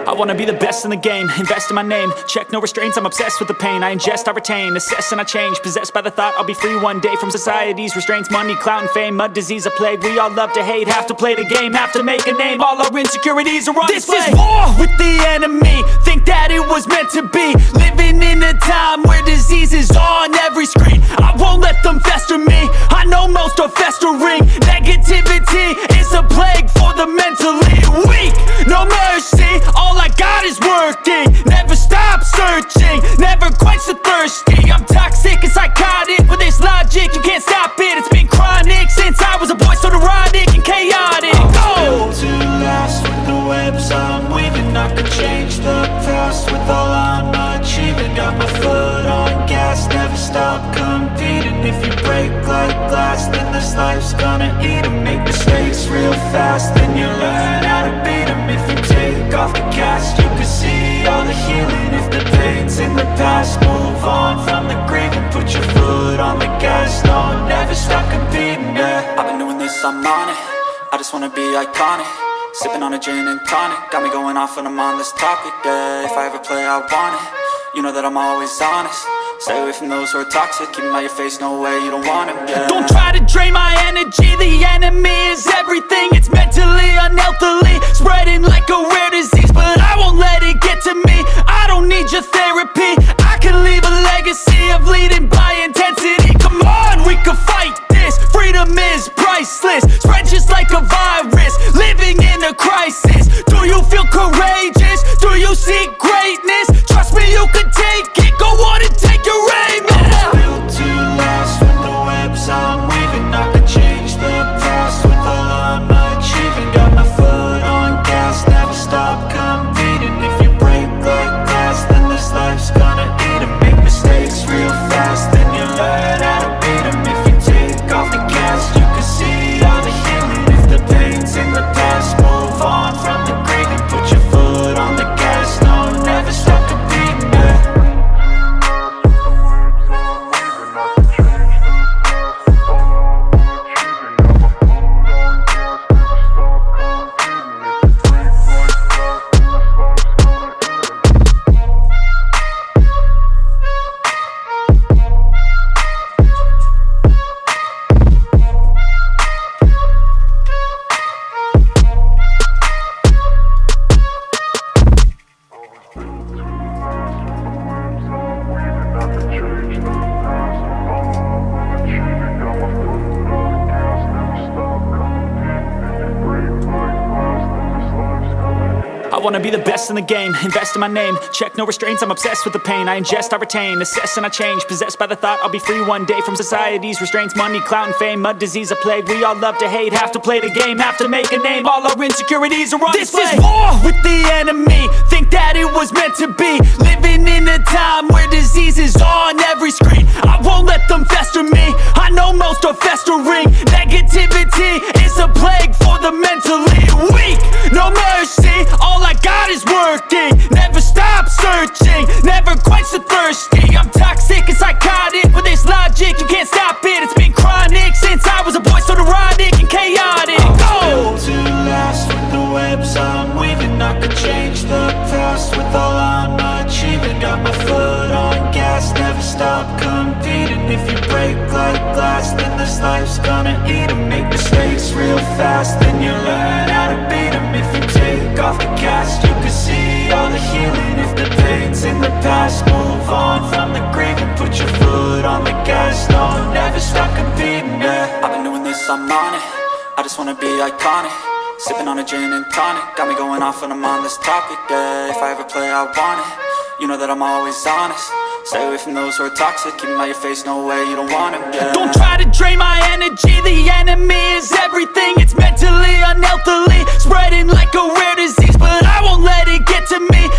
I wanna be the best in the game, invest in my name. Check no restraints, I'm obsessed with the pain. I ingest, I retain, assess and I change. Possessed by the thought I'll be free one day from society's restraints. Money, clout and fame, mud, disease, a plague. We all love to hate, have to play the game, have to make a name. All our insecurities are on display. This is war with the enemy, think that it was meant to be. Living in a time where disease is on every screen. I won't let them fester me, I know most are festering. Negativity is a plague for the mentally weak. No mercy, all I got is working. Never stop searching, never quench the thirsty. I'm toxic and psychotic, with this logic you can't stop it. It's been chronic since I was a boy, so neurotic and chaotic. Built to last with the webs I'm weaving. I could change the past with all I'm achieving. Got my foot on gas, never stop competing. If you break like glass, then this life's gonna eat 'em. Make mistakes real fast, then you learn how to beat 'em. If you take off the cast, you can see all the healing. If the pain's in the past, move on from the grave and put your foot on the gas. No, never stop competing, yeah. I've been doing this, I'm on it. I just wanna be iconic. Sipping on a gin and tonic, got me going off when I'm on this topic, yeah. If I ever play, I want it. You know that I'm always honest. Stay away from those who are toxic. Keep them out your face, no way, you don't want them, yeah. Don't try to drain my energy. The enemy is everything. It's mentally, unhealthily, spreading like a rare disease. But I won't let it get to me. I don't need your therapy. I can leave a legacy of leading by intensity. Come on, we can fight this. Freedom is priceless. Spread just like a virus. Living in a crisis. Do you feel courageous? Do you seek greatness? Trust me, you can take it. Go on and take your aim, yeah. Built to last with the webs I'm weaving. I could change the past with all I'm achieving. Got my foot on gas, never stop competing. If you break like glass, then this life's gonna eat 'em. Make mistakes real fast, then you learn how to beat 'em. If you take off the cast, you can see all the healing. If the pain's in the past, move on from the grave and put your foot on the gas. No, never stop competing, yeah. I wanna be the best in the game, invest in my name. Check no restraints, I'm obsessed with the pain. I ingest, I retain, assess and I change. Possessed by the thought I'll be free one day from society's restraints. Money, clout and fame, mud, disease, a plague. We all love to hate, have to play the game, have to make a name. All our insecurities are on display. This is war with the enemy, think that it was meant to be. Living in a time where disease is on every screen. I won't let them fester me, I know most are festering. Negativity is a plague for the mentally weak. No mercy, all I got is working. Never stop searching, never quench the thirsty. I'm toxic and psychotic, with this logic you can't stop it. It's been chronic since I was a boy, so neurotic and chaotic. Built to last with the webs I'm weaving. I could change the past with all I'm achieving. Got my foot on gas, never stop competing. If you break like glass, then this life's gonna eat 'em. Make mistakes real fast, then you learn how to beat 'em. If you take off the cast, you can see all the healing. If the pain's in the past, move on from the grave and put your foot on the gas. No, never stop competing, yeah. I've been doing this, I'm on it. I just wanna be iconic. Sipping on a gin and tonic, got me going off when I'm on this topic, yeah. If I ever play, I want it. You know that I'm always honest. Stay away from those who are toxic. Keep them out your face, no way, you don't want them, yeah. Don't try to drain my energy. The enemy is everything. It's mentally, unhealthily, spreading like a rare disease. But I won't let it get to me.